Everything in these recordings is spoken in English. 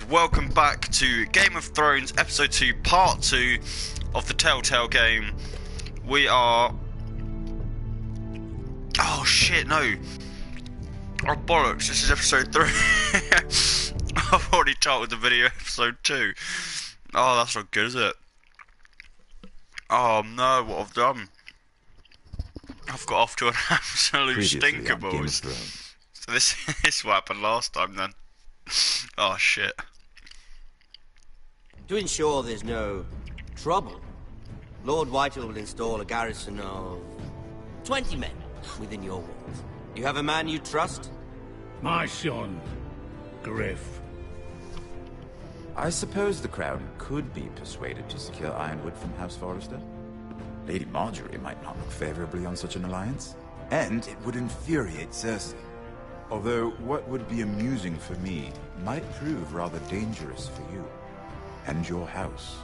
welcome back to Game of Thrones Episode 2, Part 2 of the Telltale game. We are... Oh shit, no. Oh bollocks, this is Episode 3. I've already titled the video Episode 2. Oh, that's not good, is it? Oh no, what I've done. I've got off to an absolute stinker, boys. So this is what happened last time then. Oh shit. To ensure there's no trouble, Lord Whitehall will install a garrison of 20 men within your walls. You have a man you trust? My son, Griff. I suppose the Crown could be persuaded to secure Ironwood from House Forrester. Lady Marjorie might not look favorably on such an alliance, and it would infuriate Cersei. Although what would be amusing for me might prove rather dangerous for you and your house.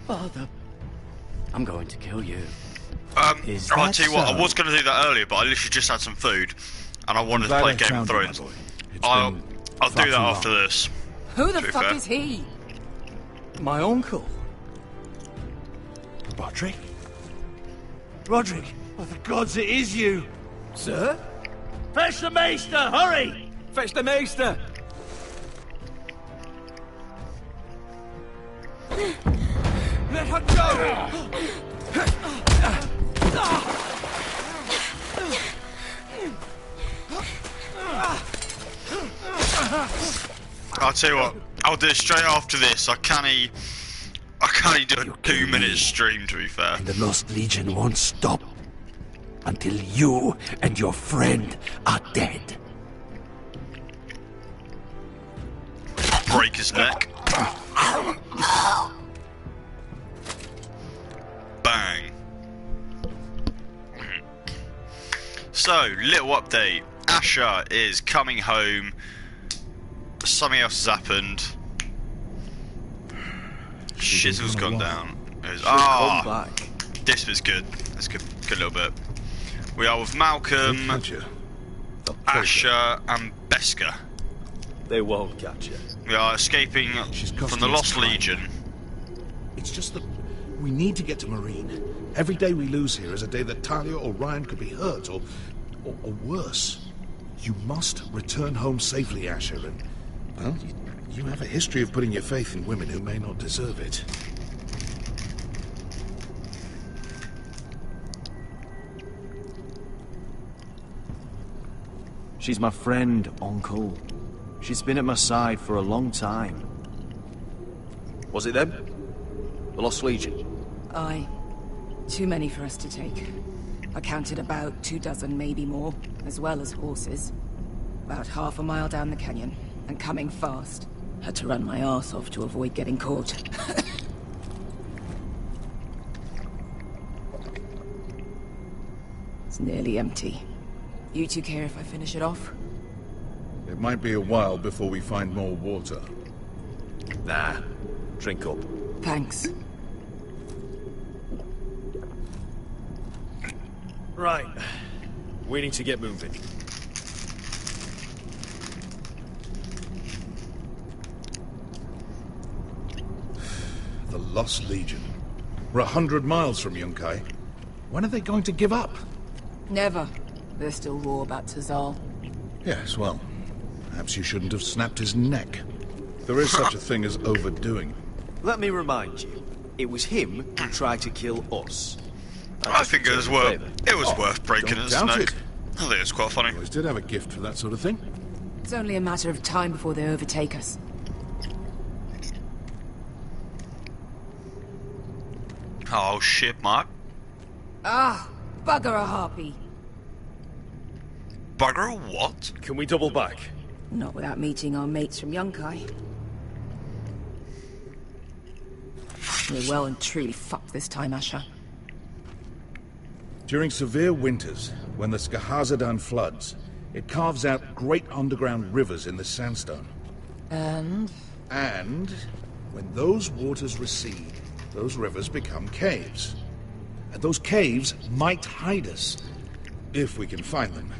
Father, I'm going to kill you. I'll tell you what, I was going to do that earlier, but I literally just had some food, and I wanted to play Game of Thrones. I'll do that after this. Who the fuck is he? My uncle. Roderick? Roderick, by the gods, it is you! Sir? Fetch the Maester, hurry! Fetch the Maester! Let her go! I'll tell you what, I'll do it straight after this. I can't do a 2-minute stream, to be fair. The Lost Legion won't stop until you and your friend are dead. Break his neck. Bang. So, little update. Asher is coming home. Something else has happened. Shizzle's gone down. Back. This was good. That's good. Good little bit. We are with Malcolm, Asher, and Beska. They won't catch you. We are escaping from the Lost Legion. It's just that we need to get to Marine. Every day we lose here is a day that Talia or Ryan could be hurt, or worse. You must return home safely, Asher, and, well, you have a history of putting your faith in women who may not deserve it. She's my friend, Uncle. She's been at my side for a long time. Was it them? The Lost Legion? Aye. Too many for us to take. I counted about 24, maybe more, as well as horses. About half a mile down the canyon, and coming fast. Had to run my arse off to avoid getting caught. It's nearly empty. You two care if I finish it off? It might be a while before we find more water. Nah. Drink up. Thanks. Right. We need to get moving. The Lost Legion. We're 100 miles from Yunkai. When are they going to give up? Never. They're still raw about Tazal. Yes, well, perhaps you shouldn't have snapped his neck. There is such a thing as overdoing. Let me remind you, it was him who tried to kill us. I think it was worth breaking his neck. I think it's quite funny. Boys did have a gift for that sort of thing. It's only a matter of time before they overtake us. Oh shit, Mark. Ah, bugger a harpy. Bugger what? Can we double back? Not without meeting our mates from Yunkai. We're well and truly fucked this time, Asher. During severe winters, when the Skahazadan floods, it carves out great underground rivers in the sandstone. And when those waters recede, those rivers become caves. And those caves might hide us, if we can find them.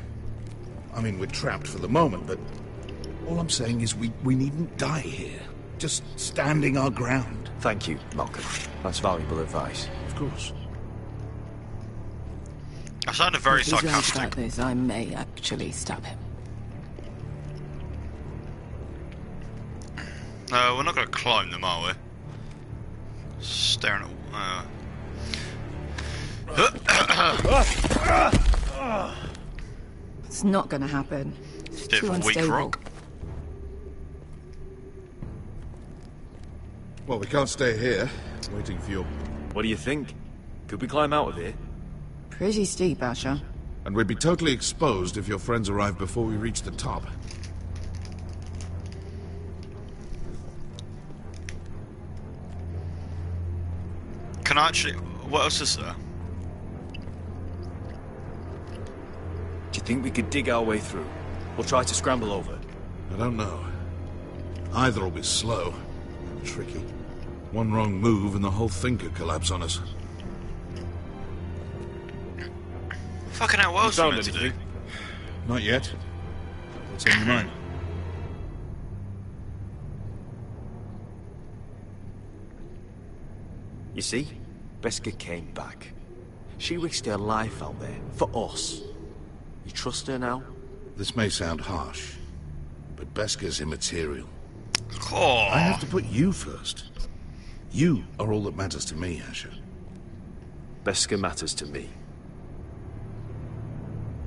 I mean, we're trapped for the moment, but all I'm saying is we needn't die here. Just standing our ground. Thank you, Malcolm. That's valuable advice. Of course. I sounded very If he's right sarcastic. about this, I may actually stab him. No, we're not going to climb them, are we? Staring at... It's not gonna happen. It's Bit too of a weak unstable. rock. Well, we can't stay here, waiting for your... What do you think? Could we climb out of here? Pretty steep, Asher. And we'd be totally exposed if your friends arrived before we reach the top. Can I actually... What else is there? Do you think we could dig our way through? Or try to scramble over? I don't know. Either will be slow. Tricky. One wrong move and the whole thing could collapse on us. Fucking hell, what else are we Found meant to do? anything? Not yet. What's on your mind? You see? Beskha came back. She risked her life out there, for us. You trust her now? This may sound harsh, but Beskha's immaterial. Oh, I have to put you first. You are all that matters to me, Asher. Beskha matters to me.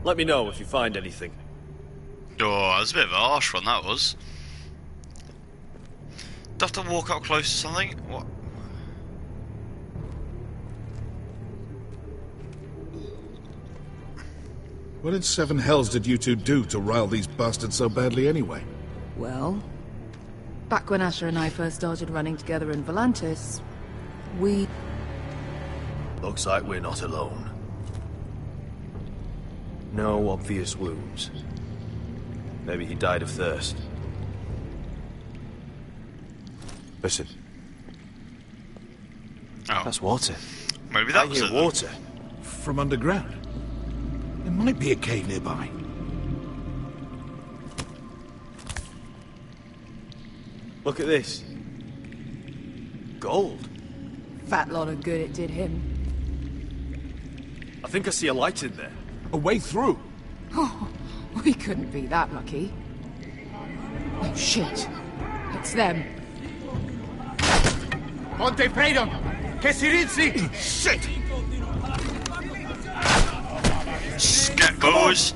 Let me know if you find anything. oh, that was a bit of a harsh one, that was. Do I have to walk up close to something? What? What in seven hells did you two do to rile these bastards so badly anyway? Well, back when Asher and I first started running together in Volantis, we... Looks like we're not alone. No obvious wounds. Maybe he died of thirst. Listen. Oh, That's water. maybe that I was hear it. then. water. From underground. There might be a cave nearby. Look at this. Gold. Fat lot of good it did him. I think I see a light in there. A way through. Oh, we couldn't be that lucky. Oh, shit. It's them. Ponte Freedom! Che si rizzi! Shit! Get boys.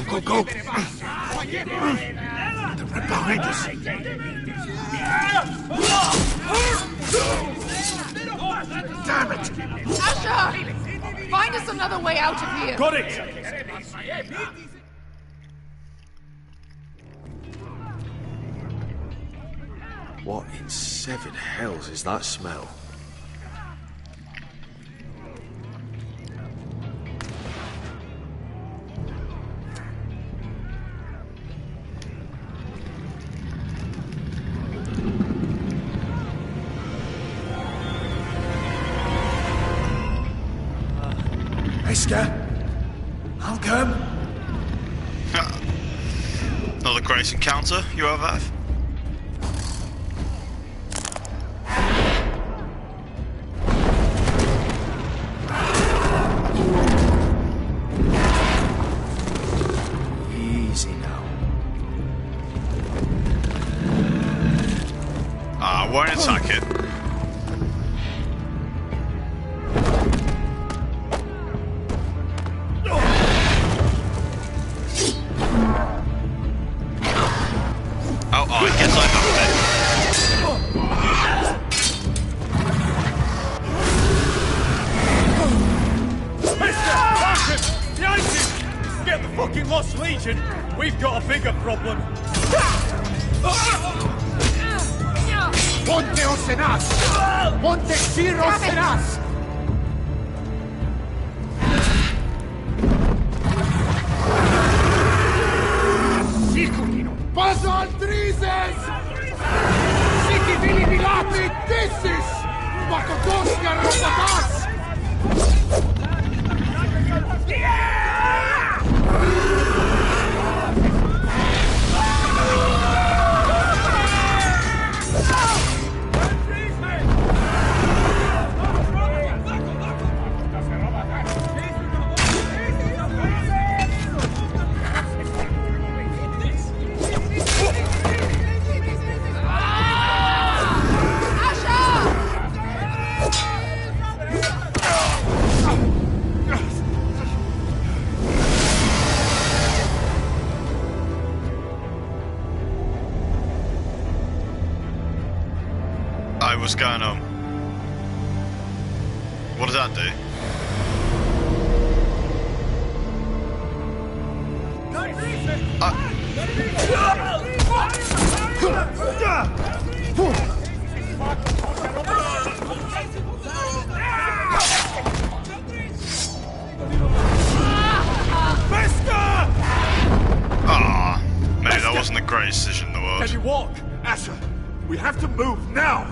Go, go, go! They're right behind us. Damn it! Asher! Find us another way out of here! Got it! What in seven hells is that smell? Beskha? Malcolm? Another grace encounter you ever have? Easy now. Ah, I won't attack it. Oh, I guess I Behind you! Get the fucking Lost Legion! We've got a bigger problem! Ponte Osenas! Ponte Ciro Osenas! Paso Altrises! Siki Vili Vilati Dissis! Makotosia Robotas! What's going on? What does that do? Ah, maybe that wasn't the greatest decision in the world. Can you walk? Asher, we have to move now!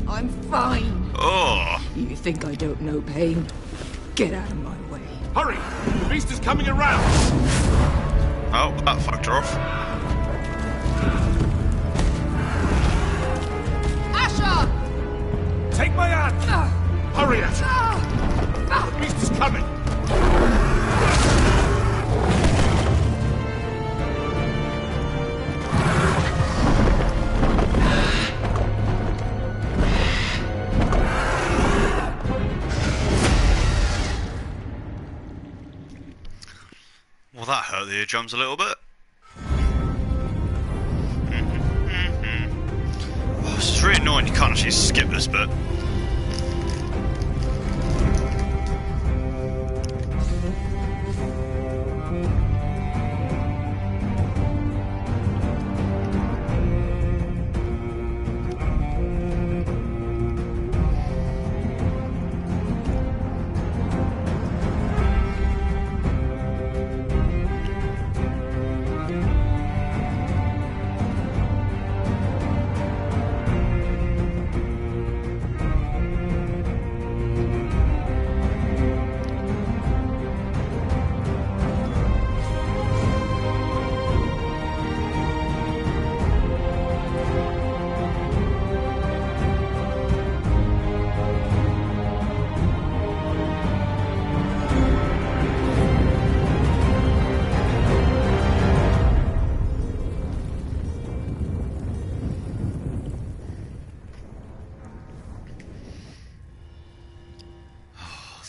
I'm fine. Oh. You think I don't know pain? Get out of my way. Hurry! The beast is coming around! Oh, that fucked her off. Asher! Take my hand! Hurry, Asher! The beast is coming! Well, that hurt the eardrums a little bit. Oh, it's really annoying you can't actually skip this bit.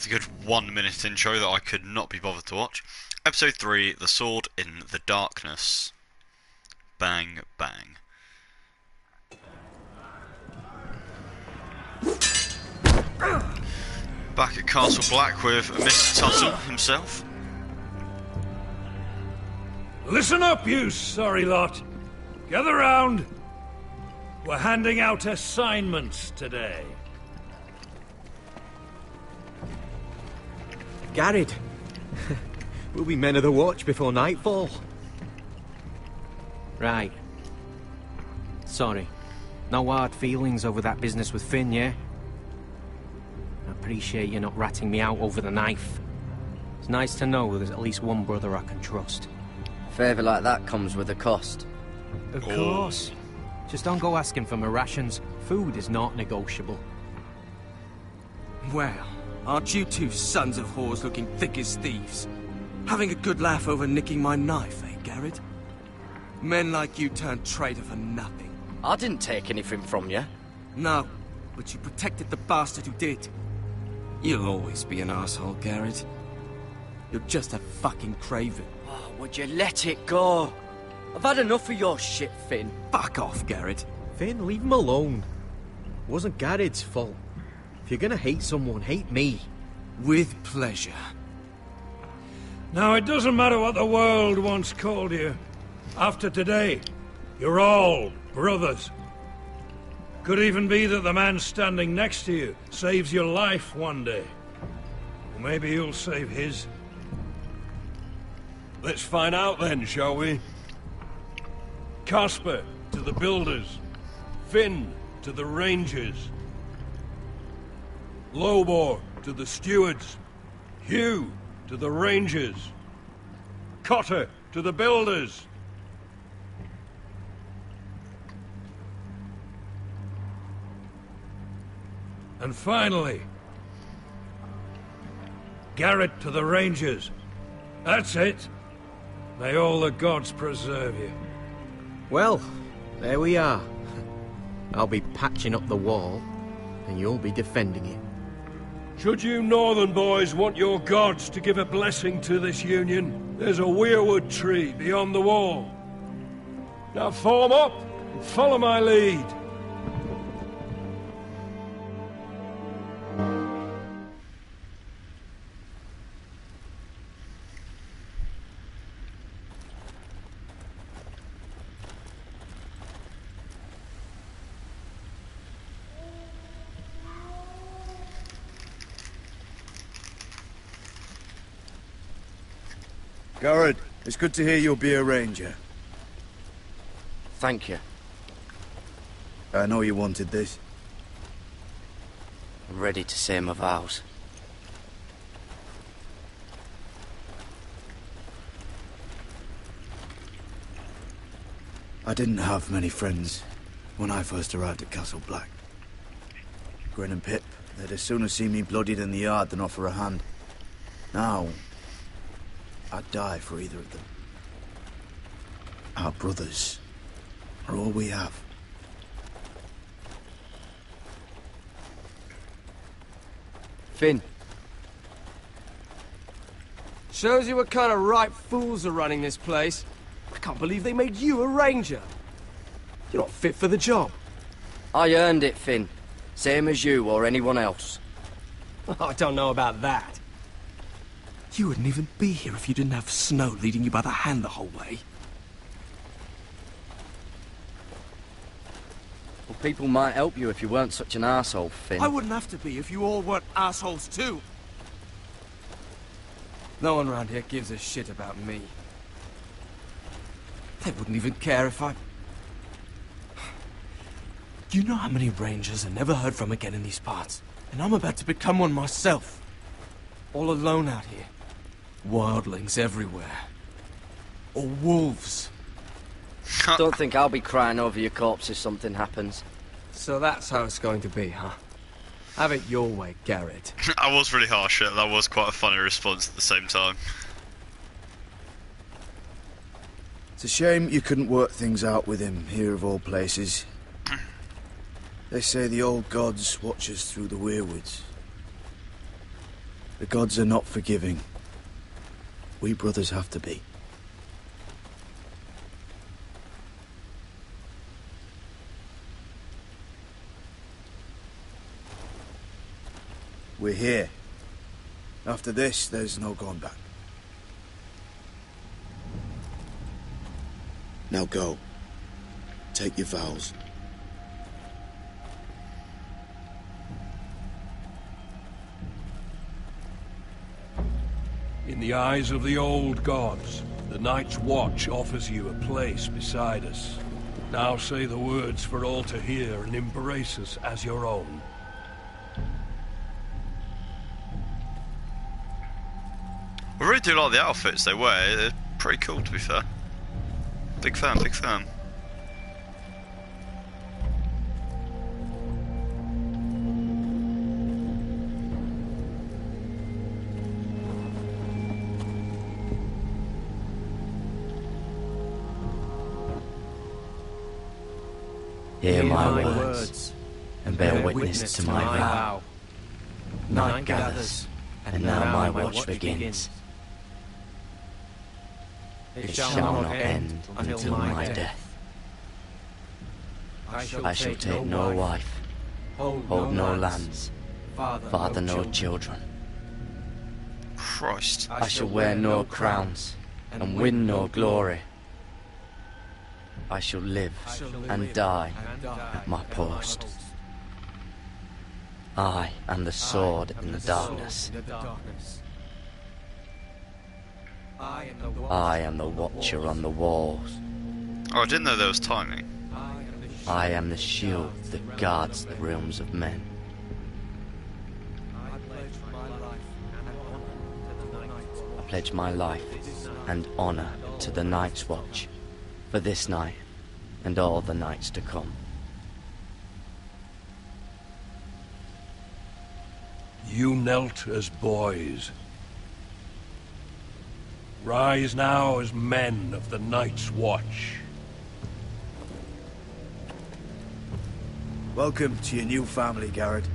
A good 1 minute intro that I could not be bothered to watch. Episode 3, The Sword in the Darkness. Bang, bang. Back at Castle Black with Mr. Tuttle himself. Listen up, you sorry lot. Gather round. We're handing out assignments today. Garrett, we'll be men of the watch before nightfall. Right. Sorry. No hard feelings over that business with Finn, yeah? I appreciate you not ratting me out over the knife. It's nice to know there's at least one brother I can trust. A favour like that comes with a cost. Of course. Just don't go asking for my rations. Food is not negotiable. Well, aren't you two sons of whores looking thick as thieves? Having a good laugh over nicking my knife, eh, Garrett? Men like you turn traitor for nothing. I didn't take anything from you. No, but you protected the bastard who did. You'll always be an asshole, Garrett. You're just a fucking craven. Oh, would you let it go? I've had enough of your shit, Finn. Fuck off, Garrett. Finn, leave him alone. It wasn't Garrett's fault. If you're gonna hate someone, hate me. With pleasure. Now, it doesn't matter what the world once called you. After today, you're all brothers. Could even be that the man standing next to you saves your life one day. Or maybe you'll save his. Let's find out then, shall we? Casper to the builders. Finn to the rangers. Lobor to the stewards. Hugh to the rangers. Cotter to the builders. And finally, Garrett to the rangers. That's it. May all the gods preserve you. Well, there we are. I'll be patching up the wall, and you'll be defending it. Should you northern boys want your gods to give a blessing to this union, there's a weirwood tree beyond the wall. Now form up and follow my lead. Garrett, it's good to hear you'll be a ranger. Thank you. I know you wanted this. I'm ready to say my vows. I didn't have many friends when I first arrived at Castle Black. Grin and Pip, they'd as soon have seen me bloodied in the yard than offer a hand. Now, I'd die for either of them. Our brothers are all we have. Finn. Shows you what kind of ripe fools are running this place. I can't believe they made you a ranger. You're not fit for the job. I earned it, Finn. Same as you or anyone else. I don't know about that. You wouldn't even be here if you didn't have Snow leading you by the hand the whole way. Well, people might help you if you weren't such an arsehole, Finn. I wouldn't have to be if you all weren't assholes too. No one around here gives a shit about me. They wouldn't even care if I... You know how many rangers are never heard from again in these parts? And I'm about to become one myself. All alone out here. Wildlings everywhere. Or wolves. Don't think I'll be crying over your corpse if something happens. So that's how it's going to be, huh? Have it your way, Garrett. I was really harsh, yeah. That was quite a funny response at the same time. It's a shame you couldn't work things out with him here of all places. They say the old gods watch us through the weirwoods. The gods are not forgiving. We brothers have to be. We're here. After this, there's no going back. Now go. Take your vows. In the eyes of the old gods, the Night's Watch offers you a place beside us. Now say the words for all to hear and embrace us as your own. I really do like the outfits they wear. They're pretty cool, to be fair. Big fan, big fan. Hear my words, and bear witness to my vow. Night gathers, and now my watch begins. It shall not end until my death. I shall take no wife, hold no lands, father no children. Christ. I shall wear no crowns, and win no glory. I shall live and die at my post. I am the sword in the darkness. I am the watcher on the walls. Oh, I didn't know there was timing. I am the shield that guards the realms of men. I pledge my life and honor to the Night's Watch for this night and all the nights to come. You knelt as boys. Rise now as men of the Night's Watch. Welcome to your new family, Garrett.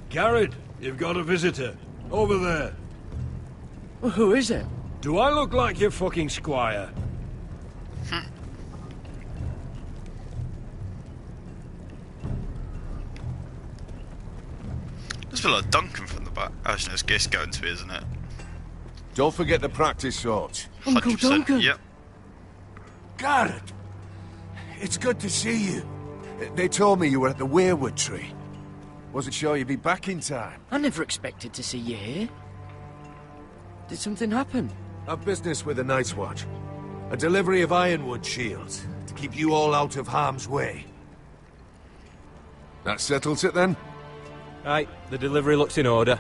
Garrett, you've got a visitor. Over there. Well, who is it? Do I look like your fucking squire? feel like Duncan from the back. Actually, it's Gis going to me, isn't it? Don't forget to practice swords. Uncle 100%. Duncan! Yep. Garrett! It's good to see you. They told me you were at the weirwood tree. Wasn't sure you'd be back in time. I never expected to see you here. Did something happen? I've business with the Night's Watch. A delivery of ironwood shields to keep you all out of harm's way. That settles it then? Right, the delivery looks in order.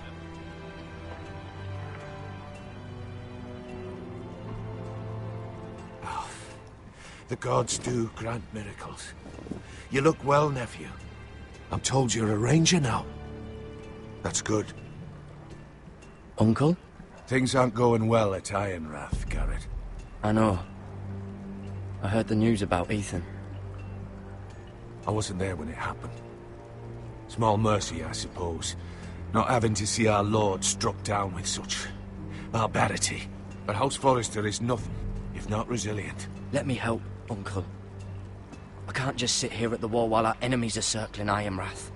Oh, the gods do grant miracles. You look well, nephew. I'm told you're a ranger now. That's good. Uncle? Things aren't going well at Ironrath, Garrett. I know. I heard the news about Ethan. I wasn't there when it happened. Small mercy, I suppose, not having to see our lord struck down with such barbarity. But House Forrester is nothing, if not resilient. Let me help, Uncle. I can't just sit here at the wall while our enemies are circling Ironrath.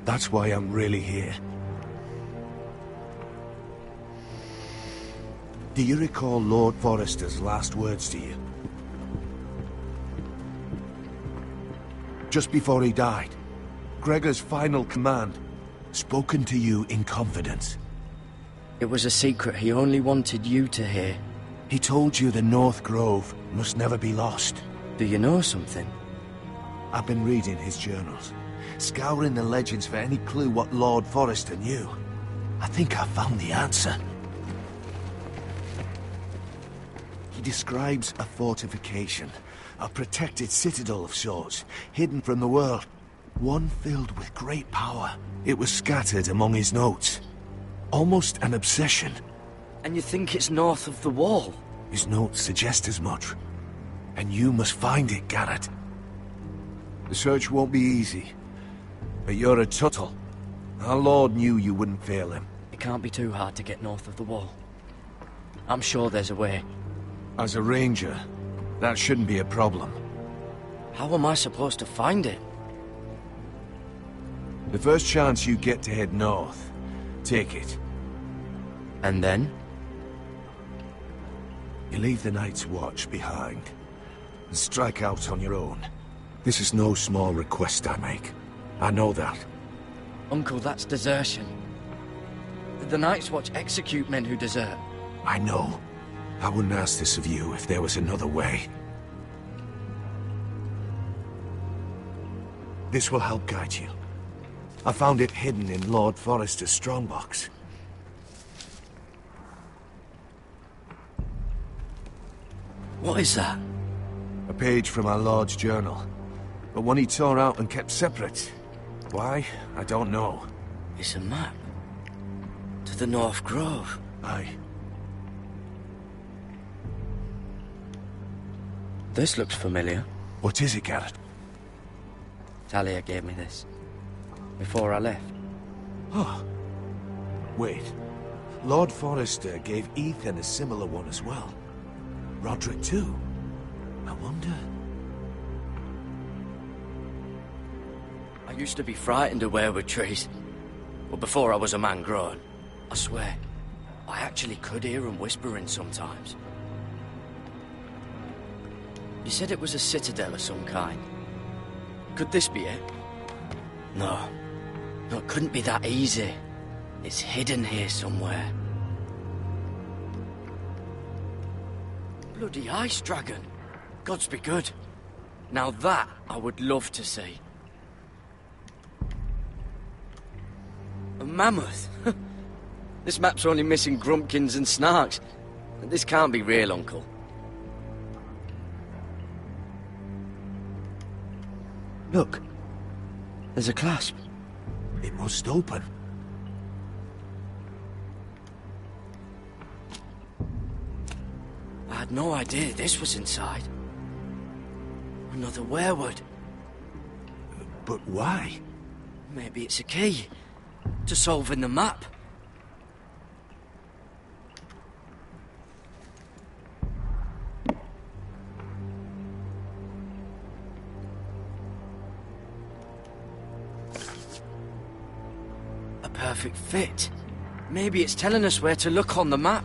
That's why I'm really here. Do you recall Lord Forrester's last words to you? Just before he died, Gregor's final command, spoken to you in confidence. It was a secret he only wanted you to hear. He told you the North Grove must never be lost. Do you know something? I've been reading his journals, scouring the legends for any clue what Lord Forrester knew. I think I found the answer. He describes a fortification, a protected citadel of sorts, hidden from the world. One filled with great power. It was scattered among his notes. Almost an obsession. And you think it's north of the wall? His notes suggest as much. And you must find it, Garrett. The search won't be easy. But you're a Tuttle. Our Lord knew you wouldn't fail him. It can't be too hard to get north of the wall. I'm sure there's a way. As a ranger, that shouldn't be a problem. How am I supposed to find it? The first chance you get to head north, take it. And then? You leave the Night's Watch behind, and strike out on your own. This is no small request I make. I know that. Uncle, that's desertion. The Night's Watch execute men who desert. I know. I wouldn't ask this of you if there was another way. This will help guide you. I found it hidden in Lord Forrester's strongbox. What is that? A page from our Lord's journal. But one he tore out and kept separate. Why? I don't know. It's a map. To the North Grove. Aye. This looks familiar. What is it, Garrett? Talia gave me this. Before I left. Oh. Wait. Lord Forrester gave Ethan a similar one as well. Roderick too. I wonder... I used to be frightened of weirwood trees. But before I was a man grown, I swear, I actually could hear them whispering sometimes. You said it was a citadel of some kind. Could this be it? No. No, it couldn't be that easy. It's hidden here somewhere. Bloody ice dragon. Gods be good. Now that I would love to see. A mammoth? This map's only missing grumpkins and snarks. This can't be real, Uncle. Look. There's a clasp. It must open. I had no idea this was inside. Another weirwood. But why? Maybe it's a key to solving the map. perfect fit. Maybe it's telling us where to look on the map.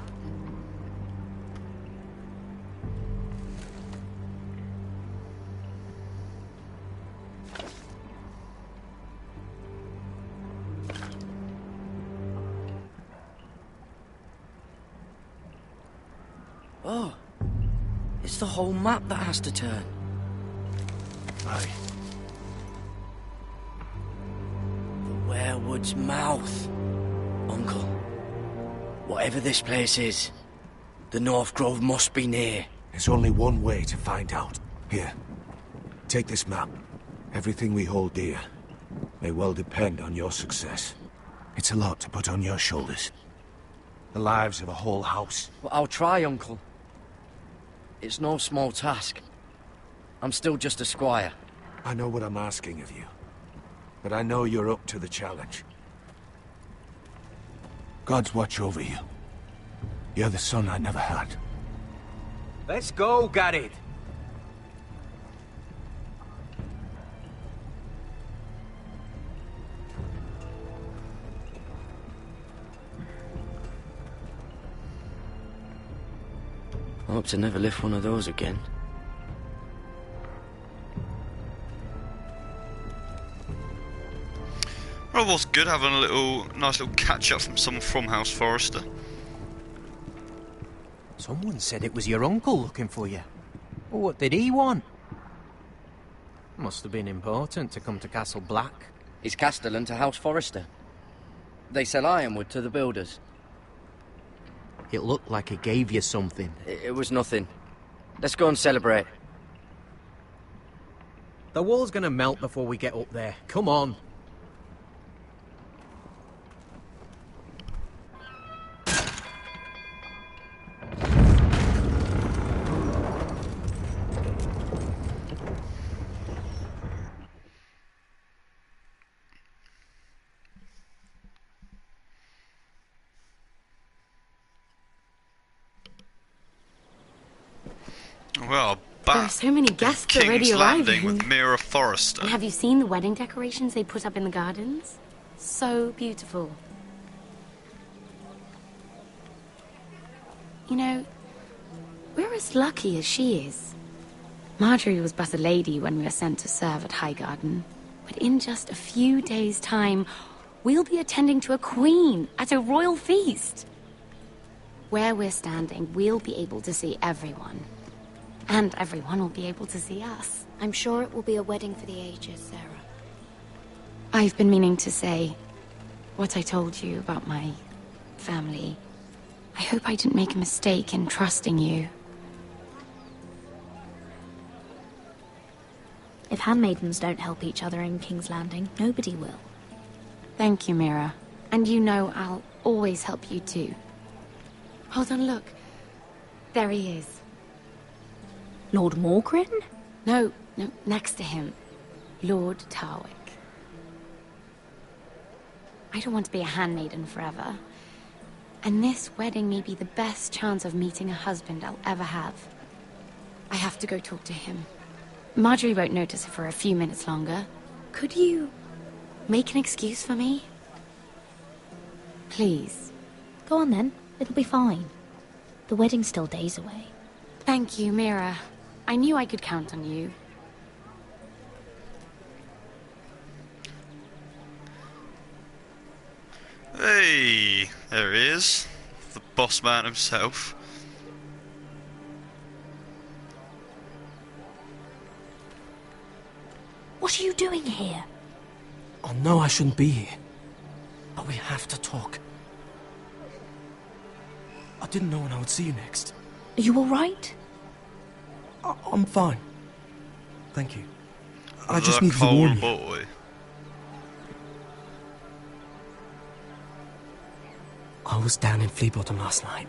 Oh, it's the whole map that has to turn. Aye. The Werewood's mouth. Uncle, whatever this place is, the North Grove must be near. There's only one way to find out. Here, take this map. Everything we hold dear may well depend on your success. It's a lot to put on your shoulders. The lives of a whole house. Well, I'll try, Uncle. It's no small task. I'm still just a squire. I know what I'm asking of you, but I know you're up to the challenge. God's watch over you. You're the son I never had. Let's go, Garrett. I hope to never lift one of those again. Well, it was good having a nice little catch up from someone from House Forrester. Someone said it was your uncle looking for you. Well, what did he want? Must have been important to come to Castle Black. It's Castellan to House Forrester. They sell ironwood to the builders. It looked like he gave you something. It was nothing. Let's go and celebrate. The wall's gonna melt before we get up there. Come on. Well, there are so many guests already King's Landing arriving. with Mira Forrester. And have you seen the wedding decorations they put up in the gardens? So beautiful. You know, we're as lucky as she is. Marjorie was but a lady when we were sent to serve at Highgarden. But in just a few days' time, we'll be attending to a queen at a royal feast. Where we're standing, we'll be able to see everyone. And everyone will be able to see us. I'm sure it will be a wedding for the ages, Sarah. I've been meaning to say what I told you about my family. I hope I didn't make a mistake in trusting you. If handmaidens don't help each other in King's Landing, nobody will. Thank you, Mira. And you know I'll always help you too. Hold on, look. There he is. Lord Morgrin? No, next to him. Lord Tarwick. I don't want to be a handmaiden forever. And this wedding may be the best chance of meeting a husband I'll ever have. I have to go talk to him. Marjorie won't notice it for a few minutes longer. Could you make an excuse for me? Please. Go on then. It'll be fine. The wedding's still days away. Thank you, Mira. I knew I could count on you. Hey, there he is. The boss man himself. What are you doing here? I know I shouldn't be here, but we have to talk. I didn't know when I would see you next. Are you all right? I'm fine. Thank you. I just needed to warn you. Boy. I was down in Fleabottom last night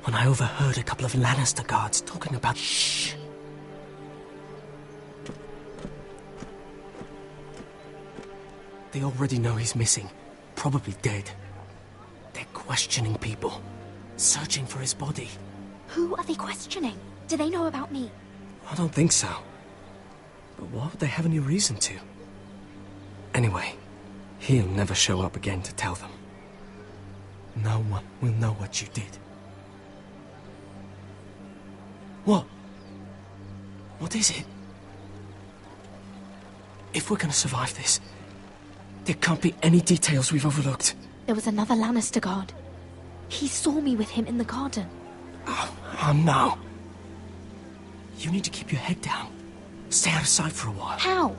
when I overheard a couple of Lannister guards talking about... Shh! They already know he's missing. Probably dead. They're questioning people. Searching for his body. Who are they questioning? Do they know about me? I don't think so. But why would they have any reason to? Anyway, he'll never show up again to tell them. No one will know what you did. What? What is it? If we're gonna survive this, there can't be any details we've overlooked. There was another Lannister guard. He saw me with him in the garden. Oh no. You need to keep your head down. Stay out of sight for a while. How?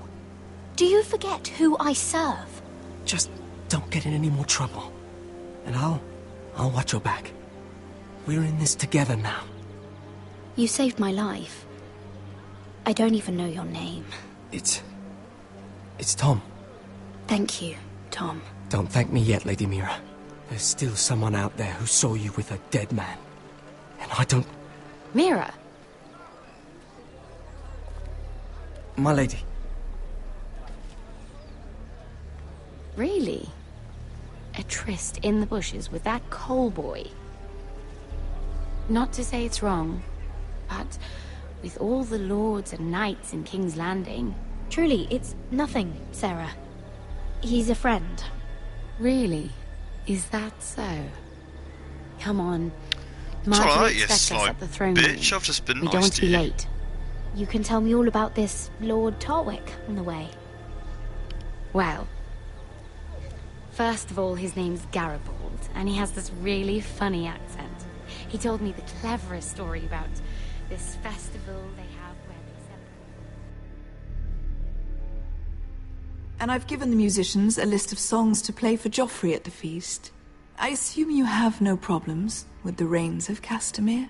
Do you forget who I serve? Just don't get in any more trouble. And I'll watch your back. We're in this together now. You saved my life. I don't even know your name. It's Tom. Thank you, Tom. Don't thank me yet, Lady Mira. There's still someone out there who saw you with a dead man. And I don't... Mira! My lady. Really? A tryst in the bushes with that coal boy? Not to say it's wrong, but with all the lords and knights in King's Landing... Truly, it's nothing, Sarah. He's a friend. Really? Is that so? Come on. It's Marjorie alright, you expects us sly at the throne bitch. room. I've just been We nice don't want to be you. late. You can tell me all about this Lord Tarwick on the way. Well, first of all, his name's Garibald, and he has this really funny accent. He told me the cleverest story about this festival they have where they And I've given the musicians a list of songs to play for Joffrey at the feast. I assume you have no problems with the Rains of Castamere?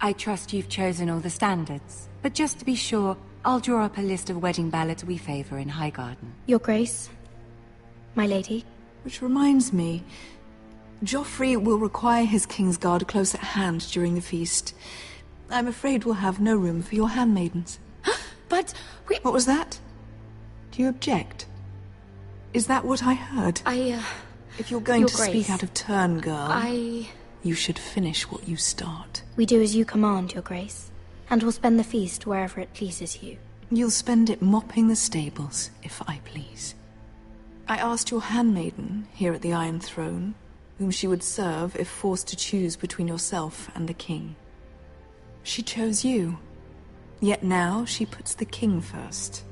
I trust you've chosen all the standards. But just to be sure, I'll draw up a list of wedding ballads we favor in Highgarden. Your Grace, my lady. Which reminds me, Joffrey will require his Kingsguard close at hand during the feast. I'm afraid we'll have no room for your handmaidens. But we... What was that? Do you object? Is that what I heard? If you're going Your to Grace, speak out of turn, girl, I... you should finish what you start. We do as you command, Your Grace. And we'll spend the feast wherever it pleases you. You'll spend it mopping the stables, if I please. I asked your handmaiden, here at the Iron Throne, whom she would serve if forced to choose between yourself and the king. She chose you. Yet now she puts the king first.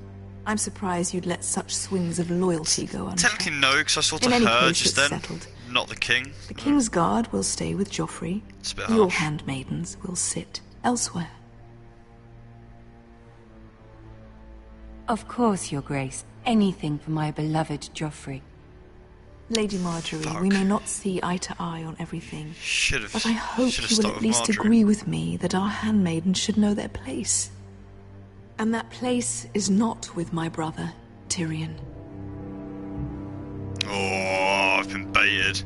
I'm surprised you'd let such swings of loyalty go unchecked. Technically no, because I saw In any her case, just it's then, settled. not the king. The King's Guard will stay with Joffrey. It's a bit Your harsh. handmaidens will sit elsewhere. Of course, Your Grace. Anything for my beloved Joffrey. Lady Marjorie, we may not see eye to eye on everything, Should've- but I hope should've you will stuck at with least Marjorie. agree with me that our handmaidens should know their place. And that place is not with my brother, Tyrion. Oh, I've been baited.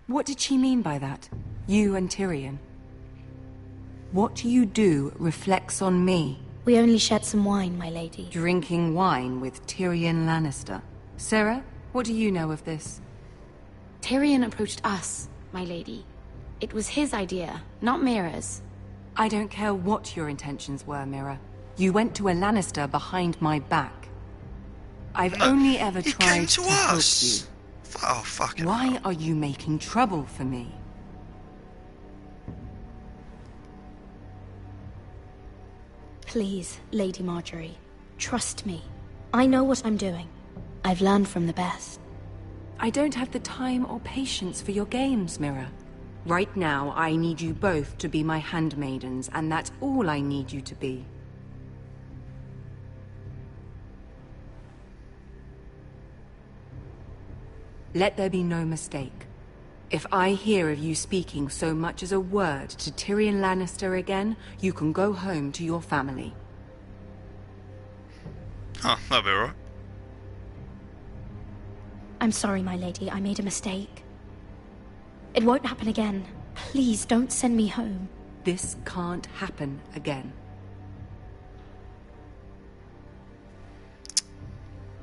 What did she mean by that? You and Tyrion? What you do reflects on me. We only shed some wine, my lady. Drinking wine with Tyrion Lannister. Sarah, what do you know of this? Tyrion approached us, my lady. It was his idea, not Mira's. I don't care what your intentions were, Mira. You went to a Lannister behind my back. I've only ever he tried came to help us. you. Oh, fucking Why are you making trouble for me? Please, Lady Marjorie, trust me. I know what I'm doing. I've learned from the best. I don't have the time or patience for your games, Mira. Right now, I need you both to be my handmaidens, and that's all I need you to be. Let there be no mistake. If I hear of you speaking so much as a word to Tyrion Lannister again, you can go home to your family. Oh, that'll be alright. I'm sorry, my lady. I made a mistake. It won't happen again. Please don't send me home. This can't happen again.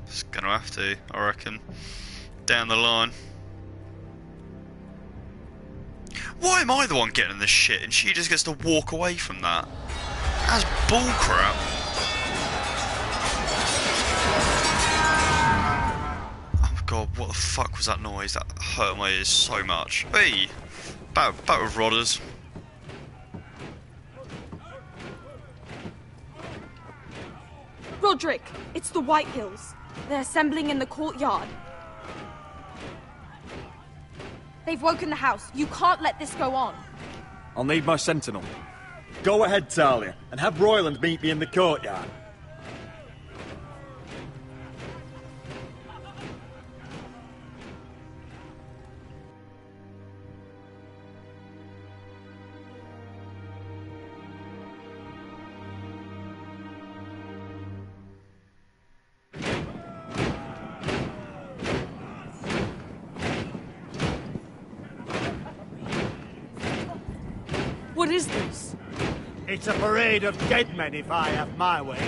It's gonna have to, I reckon. Down the line. Why am I the one getting this shit and she just gets to walk away from that? That's bullcrap. God, what the fuck was that noise? That hurt my ears so much. Hey! Back with rodders. Roderick, it's the White Hills. They're assembling in the courtyard. They've woken the house. You can't let this go on. I'll need my sentinel. Go ahead, Talia, and have Royland meet me in the courtyard. What is this? It's a parade of dead men, if I have my way.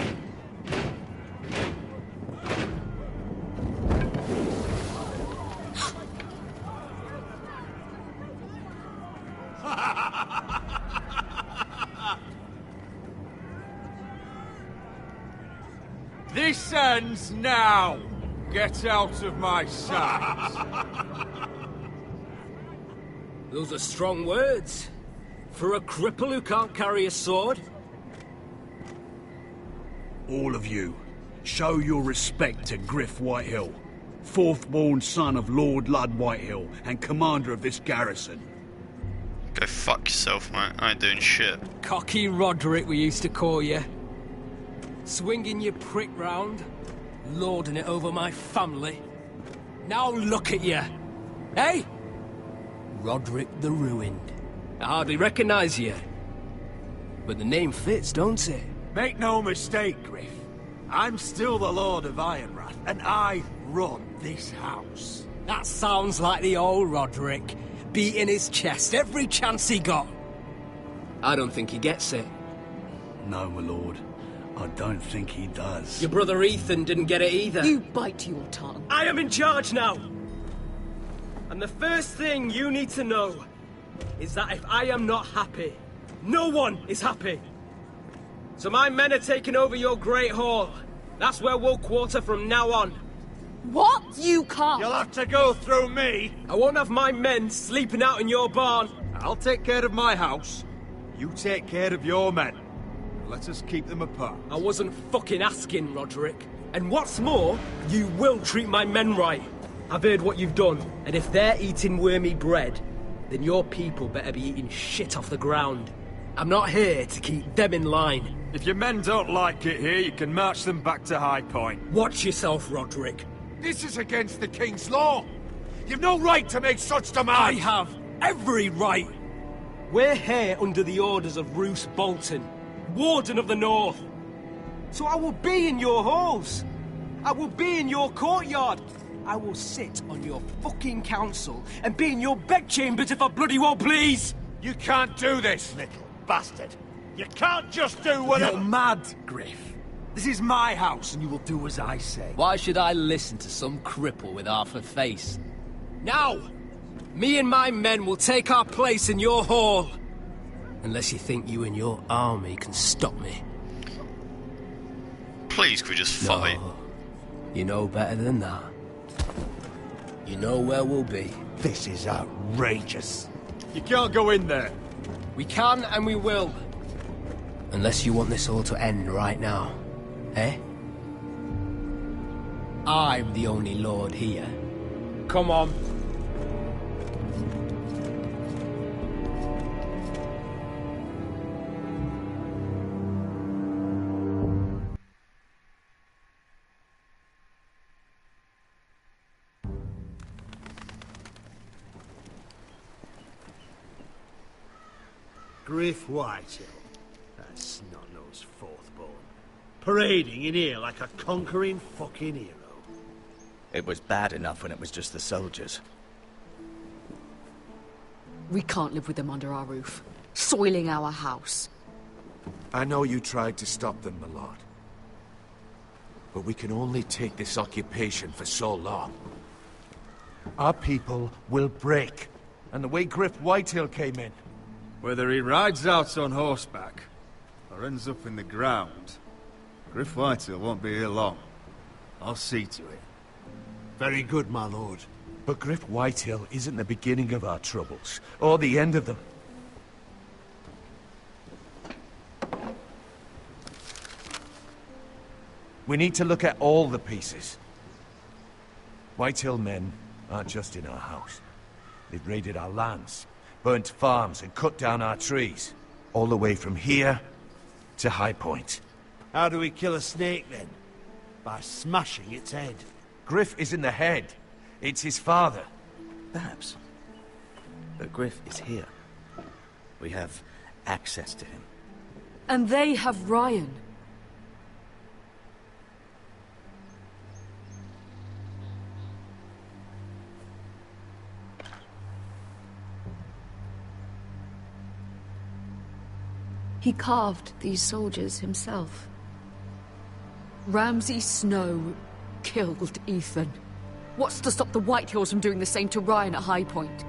This ends now! Get out of my sight! Those are strong words. For a cripple who can't carry a sword? All of you, show your respect to Griff Whitehill, fourth-born son of Lord Lud Whitehill and commander of this garrison. Go fuck yourself, mate. I ain't doing shit. Cocky Roderick, we used to call you. Swinging your prick round, lording it over my family. Now look at you. Hey? Roderick the Ruined. I hardly recognise you. But the name fits, don't it? Make no mistake, Griff. I'm still the Lord of Ironrath, and I run this house. That sounds like the old Roderick, beating his chest every chance he got. I don't think he gets it. No, my lord. I don't think he does. Your brother Ethan didn't get it either. You bite your tongue. I am in charge now! And the first thing you need to know is that if I am not happy, no one is happy. So my men are taking over your Great Hall. That's where we'll quarter from now on. What? You can't. You'll have to go through me. I won't have my men sleeping out in your barn. I'll take care of my house. You take care of your men. Let us keep them apart. I wasn't fucking asking, Roderick. And what's more, you will treat my men right. I've heard what you've done, and if they're eating wormy bread, then your people better be eating shit off the ground. I'm not here to keep them in line. If your men don't like it here, you can march them back to High Point. Watch yourself, Roderick. This is against the King's law. You've no right to make such demands. I have every right. We're here under the orders of Roose Bolton, Warden of the North. So I will be in your halls. I will be in your courtyard. I will sit on your fucking council and be in your bedchambers if I bloody well please! You can't do this, little bastard. You can't just do whatever— You're mad, Griff. This is my house and you will do as I say. Why should I listen to some cripple with half a face? Now! Me and my men will take our place in your hall. Unless you think you and your army can stop me. Please, could we just fight? No. You know better than that. You know where we'll be. This is outrageous. You can't go in there. We can and we will. Unless you want this all to end right now. Eh? I'm the only lord here. Come on. Griff Whitehill. That snot-nosed fourth-born. Parading in here like a conquering fucking hero. It was bad enough when it was just the soldiers. We can't live with them under our roof, soiling our house. I know you tried to stop them, my lord. But we can only take this occupation for so long. Our people will break. And the way Griff Whitehill came in. Whether he rides out on horseback or ends up in the ground, Griff Whitehill won't be here long. I'll see to it. Very good, my lord. But Griff Whitehill isn't the beginning of our troubles, or the end of them. We need to look at all the pieces. Whitehill men aren't just in our house. They've raided our lands, burnt farms and cut down our trees. All the way from here to High Point. How do we kill a snake, then? By smashing its head. Griff isn't the head. It's his father. Perhaps. But Griff is here. We have access to him. And they have Ryan. He carved these soldiers himself. Ramsay Snow killed Ethan. What's to stop the Whitehills from doing the same to Ryan at High Point?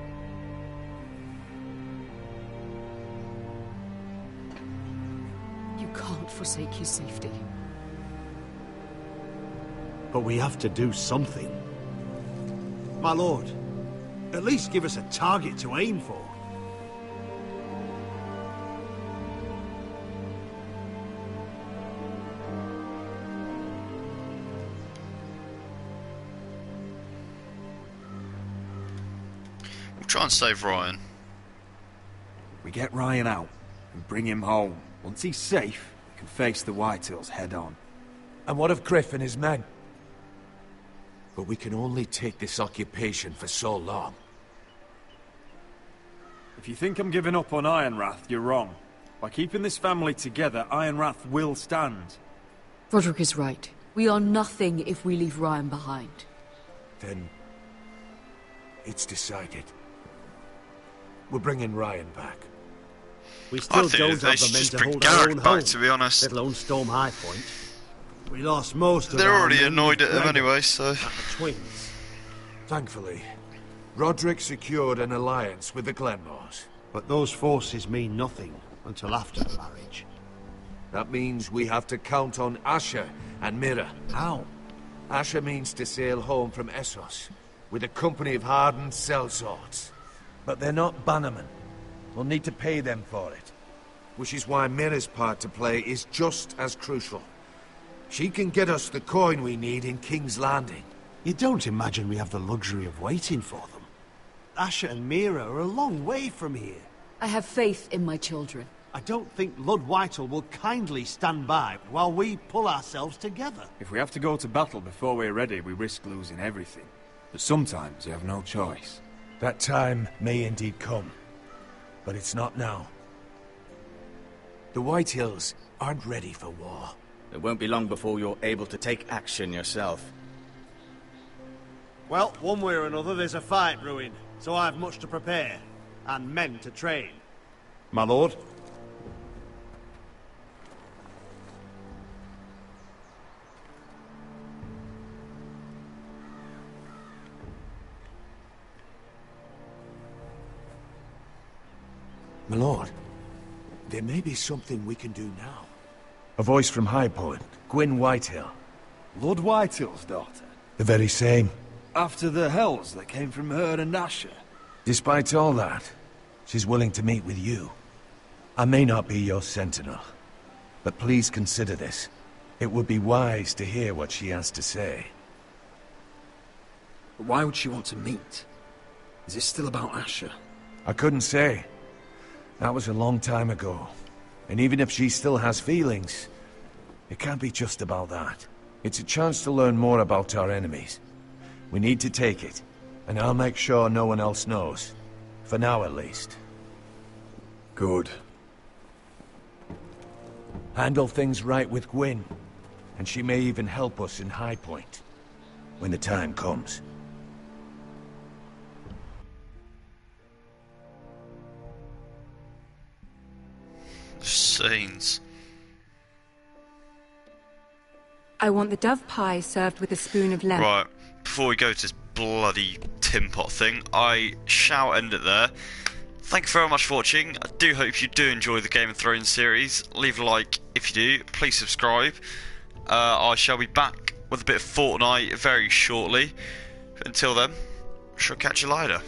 You can't forsake his safety. But we have to do something. My lord, at least give us a target to aim for. Try and save Ryan. We get Ryan out and bring him home. Once he's safe, we can face the Whitehills head on. And what of Griff and his men? But we can only take this occupation for so long. If you think I'm giving up on Ironrath, you're wrong. By keeping this family together, Ironrath will stand. Roderick is right. We are nothing if we leave Ryan behind. Then it's decided. We're bringing Ryan back. We still don't have the men to hold our own home, to be honest. let alone storm High Point. We lost most of They're our already men annoyed with at him Gregor anyway, so... and the twins. Thankfully, Roderick secured an alliance with the Glenmores. But those forces mean nothing until after the marriage. That means we have to count on Asher and Mira. How? Asher means to sail home from Essos with a company of hardened sellswords. But they're not bannermen. We'll need to pay them for it. Which is why Mira's part to play is just as crucial. She can get us the coin we need in King's Landing. You don't imagine we have the luxury of waiting for them? Asher and Mira are a long way from here. I have faith in my children. I don't think Lord Whitehall will kindly stand by while we pull ourselves together. If we have to go to battle before we're ready, we risk losing everything. But sometimes you have no choice. That time may indeed come, but it's not now. The Whitehills aren't ready for war. It won't be long before you're able to take action yourself. Well, one way or another there's a fight brewing, so I've much to prepare, and men to train. My lord? My lord, there may be something we can do now. A voice from High Point, Gwyn Whitehill. Lord Whitehill's daughter? The very same. After the hells that came from her and Asher? Despite all that, she's willing to meet with you. I may not be your sentinel, but please consider this. It would be wise to hear what she has to say. But why would she want to meet? Is this still about Asher? I couldn't say. That was a long time ago. And even if she still has feelings, it can't be just about that. It's a chance to learn more about our enemies. We need to take it, and I'll make sure no one else knows. For now, at least. Good. Handle things right with Gwyn, and she may even help us in High Point, when the time comes. Scenes. I want the dove pie served with a spoon of lemon. Right, before we go to this bloody tin pot thing, I shall end it there. Thank you very much for watching. I do hope you do enjoy the Game of Thrones series. Leave a like if you do. Please subscribe. I shall be back with a bit of Fortnite very shortly. Until then, shall catch you later.